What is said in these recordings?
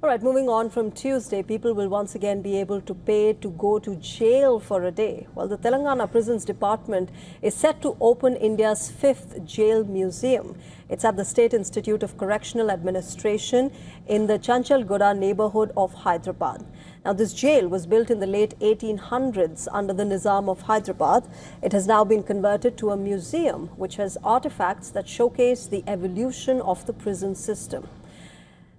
All right, moving on from Tuesday, people will once again be able to pay to go to jail for a day. Well, the Telangana Prisons Department is set to open India's 5th jail museum. It's at the State Institute of Correctional Administration in the Chanchalguda neighborhood of Hyderabad. Now, this jail was built in the late 1800s under the Nizam of Hyderabad. It has now been converted to a museum, which has artifacts that showcase the evolution of the prison system.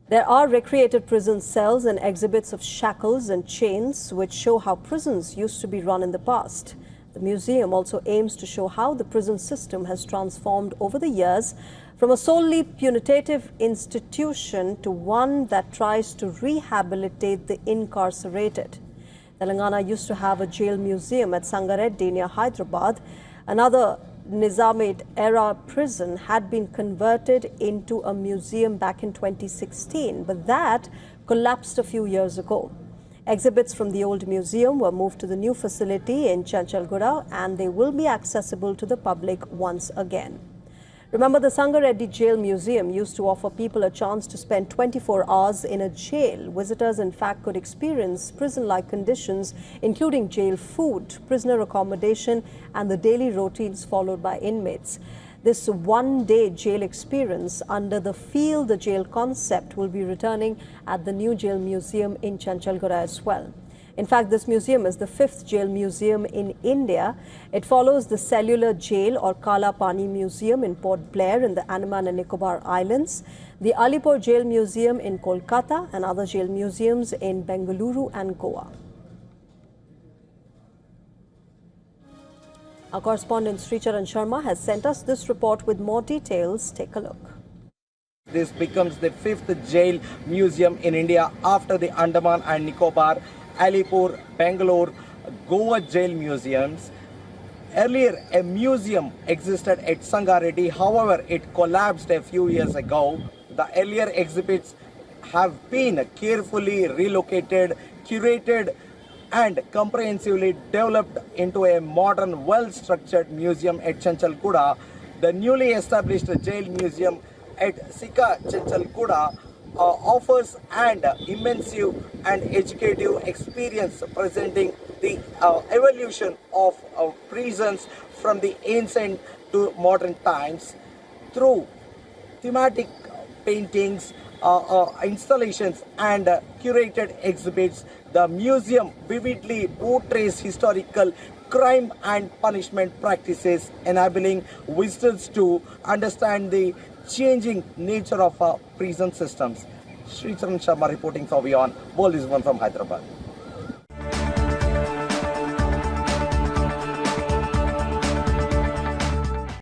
There are recreated prison cells and exhibits of shackles and chains which show how prisons used to be run in the past. The museum also aims to show how the prison system has transformed over the years from a solely punitive institution to one that tries to rehabilitate the incarcerated. Telangana used to have a jail museum at Sangareddy near Hyderabad. Another Nizamate-era prison had been converted into a museum back in 2016, but that collapsed a few years ago. Exhibits from the old museum were moved to the new facility in Chanchalguda, and they will be accessible to the public once again. Remember, the Sangareddy Jail Museum used to offer people a chance to spend 24 hours in a jail. Visitors, in fact, could experience prison-like conditions, including jail food, prisoner accommodation, and the daily routines followed by inmates. This one-day jail experience under the Feel the Jail concept will be returning at the new jail museum in Chanchalguda as well. In fact, this museum is the 5th jail museum in India. It follows the Cellular Jail or Kala Pani Museum in Port Blair in the Andaman and Nicobar Islands, the Alipur Jail Museum in Kolkata, and other jail museums in Bengaluru and Goa. Our correspondent Sricharan Sharma has sent us this report with more details. Take a look. This becomes the 5th jail museum in India after the Andaman and Nicobar, Alipur, Bangalore, Goa jail museums. Earlier, a museum existed at Sangareddy. However, it collapsed a few years ago. The earlier exhibits have been carefully relocated, curated, and comprehensively developed into a modern, well-structured museum at Chanchalguda. The newly established jail museum at Sika Chanchalguda offers an immersive and educative experience presenting the evolution of prisons from the ancient to modern times through thematic paintings, installations, and curated exhibits. The museum vividly portrays historical crime and punishment practices, enabling visitors to understand the changing nature of prison systems. Sricharan Sharma reporting for WION World is One from Hyderabad.